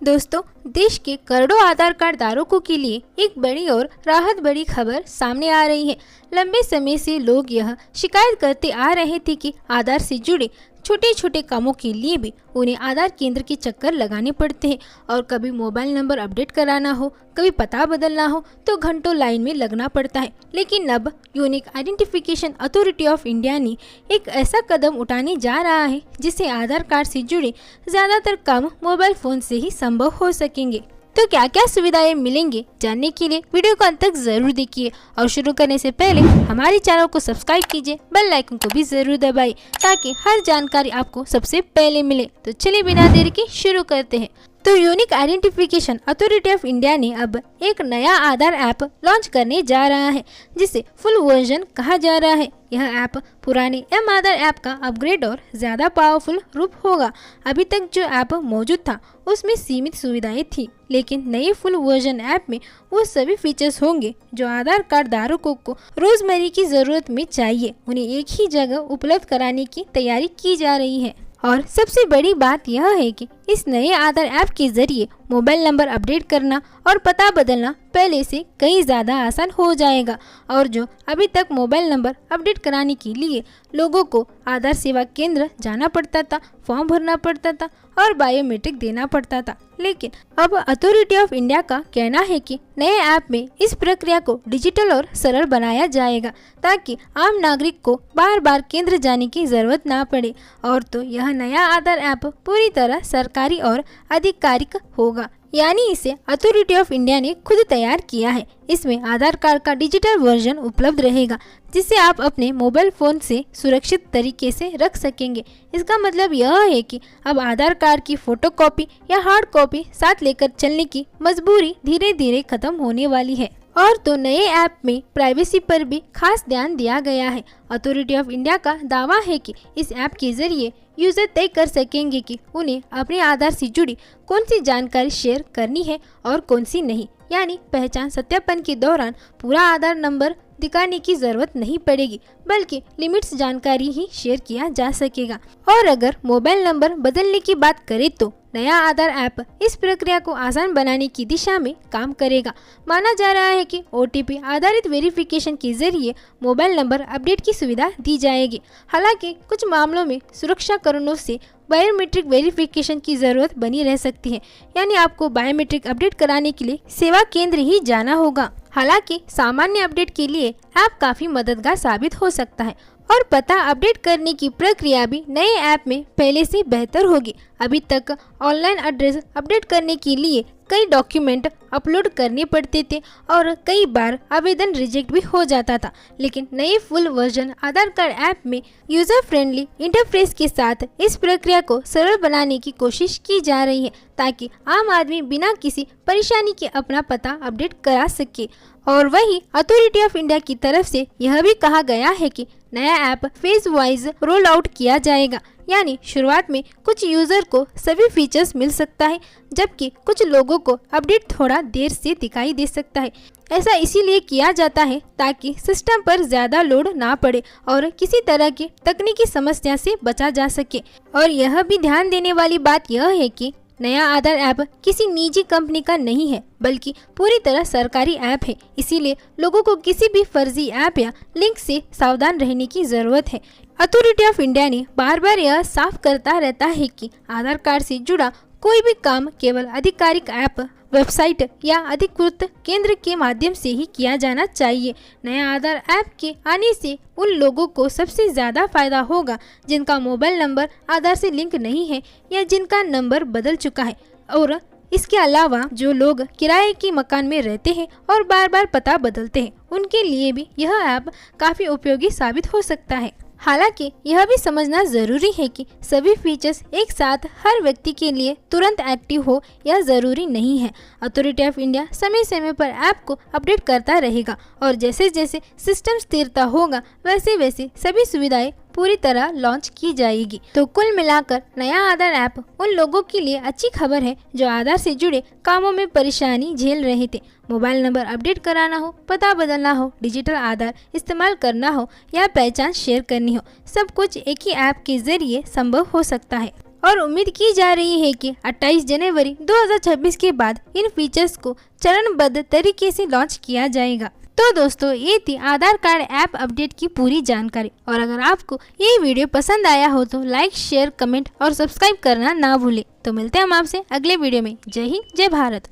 दोस्तों, देश के करोड़ों आधार कार्ड धारकों के लिए एक बड़ी और राहत भरी खबर सामने आ रही है। लंबे समय से लोग यह शिकायत करते आ रहे थे कि आधार से जुड़े छोटे छोटे कामों के लिए भी उन्हें आधार केंद्र के चक्कर लगाने पड़ते हैं और कभी मोबाइल नंबर अपडेट कराना हो, कभी पता बदलना हो तो घंटों लाइन में लगना पड़ता है। लेकिन अब unique identification authority of India ने एक ऐसा कदम उठाने जा रहा है जिससे आधार कार्ड से जुड़े ज़्यादातर काम मोबाइल फ़ोन से ही संभव हो सकेंगे। तो क्या क्या सुविधाएं मिलेंगे, जानने के लिए वीडियो को अंत तक जरूर देखिए और शुरू करने से पहले हमारे चैनल को सब्सक्राइब कीजिए, बेल आइकन को भी जरूर दबाइए ताकि हर जानकारी आपको सबसे पहले मिले। तो चलिए बिना देरी के शुरू करते हैं। तो unique identification authority of India ने अब एक नया आधार ऐप लॉन्च करने जा रहा है जिसे फुल वर्जन कहा जा रहा है। यह ऐप पुराने एम आधार ऐप का अपग्रेड और ज़्यादा पावरफुल रूप होगा। अभी तक जो ऐप मौजूद था उसमें सीमित सुविधाएं थी, लेकिन नए फुल वर्जन ऐप में वो सभी फीचर्स होंगे जो आधार कार्ड धारकों को रोजमर्रा की ज़रूरत में चाहिए, उन्हें एक ही जगह उपलब्ध कराने की तैयारी की जा रही है। और सबसे बड़ी बात यह है कि इस नए आधार ऐप के जरिए मोबाइल नंबर अपडेट करना और पता बदलना पहले से कई ज़्यादा आसान हो जाएगा। और जो अभी तक मोबाइल नंबर अपडेट कराने के लिए लोगों को आधार सेवा केंद्र जाना पड़ता था, फॉर्म भरना पड़ता था और बायोमेट्रिक देना पड़ता था, लेकिन अब अथॉरिटी ऑफ इंडिया का कहना है कि नए ऐप में इस प्रक्रिया को डिजिटल और सरल बनाया जाएगा ताकि आम नागरिक को बार बार केंद्र जाने की जरूरत ना पड़े। और तो यह नया आधार ऐप पूरी तरह सरकारी और आधिकारिक होगा, यानी इसे अथॉरिटी ऑफ इंडिया ने खुद तैयार किया है। इसमें आधार कार्ड का डिजिटल वर्जन उपलब्ध रहेगा जिसे आप अपने मोबाइल फ़ोन से सुरक्षित तरीके से रख सकेंगे। इसका मतलब यह है कि अब आधार कार्ड की फोटोकॉपी या हार्ड कॉपी साथ लेकर चलने की मजबूरी धीरे धीरे खत्म होने वाली है। और तो नए ऐप में प्राइवेसी पर भी खास ध्यान दिया गया है। अथॉरिटी ऑफ इंडिया का दावा है कि इस ऐप के जरिए यूजर तय कर सकेंगे कि उन्हें अपने आधार से जुड़ी कौन सी जानकारी शेयर करनी है और कौन सी नहीं, यानी पहचान सत्यापन के दौरान पूरा आधार नंबर दिखाने की जरूरत नहीं पड़ेगी, बल्कि लिमिट्स जानकारी ही शेयर किया जा सकेगा। और अगर मोबाइल नंबर बदलने की बात करें तो नया आधार ऐप इस प्रक्रिया को आसान बनाने की दिशा में काम करेगा। माना जा रहा है कि OTP आधारित वेरिफिकेशन के जरिए मोबाइल नंबर अपडेट की सुविधा दी जाएगी। हालांकि कुछ मामलों में सुरक्षा कारणों से बायोमेट्रिक वेरिफिकेशन की ज़रूरत बनी रह सकती है, यानी आपको बायोमेट्रिक अपडेट कराने के लिए सेवा केंद्र ही जाना होगा। हालांकि सामान्य अपडेट के लिए ऐप काफ़ी मददगार साबित हो सकता है और पता अपडेट करने की प्रक्रिया भी नए ऐप में पहले से बेहतर होगी। अभी तक ऑनलाइन एड्रेस अपडेट करने के लिए कई डॉक्यूमेंट अपलोड करने पड़ते थे और कई बार आवेदन रिजेक्ट भी हो जाता था, लेकिन नए फुल वर्जन आधार कार्ड ऐप में यूजर फ्रेंडली इंटरफेस के साथ इस प्रक्रिया को सरल बनाने की कोशिश की जा रही है ताकि आम आदमी बिना किसी परेशानी के अपना पता अपडेट करा सके। और वहीं अथॉरिटी ऑफ इंडिया की तरफ से यह भी कहा गया है कि नया app phase wise roll out किया जाएगा, यानी शुरुआत में कुछ यूजर को सभी फीचर्स मिल सकता है जबकि कुछ लोगों को अपडेट थोड़ा देर से दिखाई दे सकता है। ऐसा इसीलिए किया जाता है ताकि सिस्टम पर ज़्यादा लोड ना पड़े और किसी तरह की तकनीकी समस्या से बचा जा सके। और यह भी ध्यान देने वाली बात यह है कि नया आधार ऐप किसी निजी कंपनी का नहीं है, बल्कि पूरी तरह सरकारी ऐप है। इसीलिए लोगों को किसी भी फर्जी ऐप या लिंक से सावधान रहने की ज़रूरत है। अथॉरिटी ऑफ इंडिया ने बार बार यह साफ करता रहता है कि आधार कार्ड से जुड़ा कोई भी काम केवल आधिकारिक ऐप, वेबसाइट या अधिकृत केंद्र के माध्यम से ही किया जाना चाहिए। नया आधार ऐप के आने से उन लोगों को सबसे ज़्यादा फायदा होगा जिनका मोबाइल नंबर आधार से लिंक नहीं है या जिनका नंबर बदल चुका है। और इसके अलावा जो लोग किराए के मकान में रहते हैं और बार बार पता बदलते हैं, उनके लिए भी यह ऐप काफ़ी उपयोगी साबित हो सकता है। हालांकि यह भी समझना जरूरी है कि सभी फीचर्स एक साथ हर व्यक्ति के लिए तुरंत एक्टिव हो यह जरूरी नहीं है। अथॉरिटी ऑफ इंडिया समय समय पर ऐप को अपडेट करता रहेगा और जैसे जैसे सिस्टम स्थिरता होगा वैसे वैसे सभी सुविधाएं पूरी तरह लॉन्च की जाएगी। तो कुल मिलाकर नया आधार ऐप उन लोगों के लिए अच्छी खबर है जो आधार से जुड़े कामों में परेशानी झेल रहे थे। मोबाइल नंबर अपडेट कराना हो, पता बदलना हो, डिजिटल आधार इस्तेमाल करना हो या पहचान शेयर करनी हो, सब कुछ एक ही ऐप के जरिए संभव हो सकता है। और उम्मीद की जा रही है कि 28 जनवरी 2026 के बाद इन फीचर्स को चरणबद्ध तरीके से लॉन्च किया जाएगा। तो दोस्तों, ये थी आधार कार्ड ऐप अपडेट की पूरी जानकारी। और अगर आपको ये वीडियो पसंद आया हो तो लाइक, शेयर, कमेंट और सब्सक्राइब करना ना भूलें। तो मिलते हैं हम आपसे अगले वीडियो में। जय हिंद, जय भारत।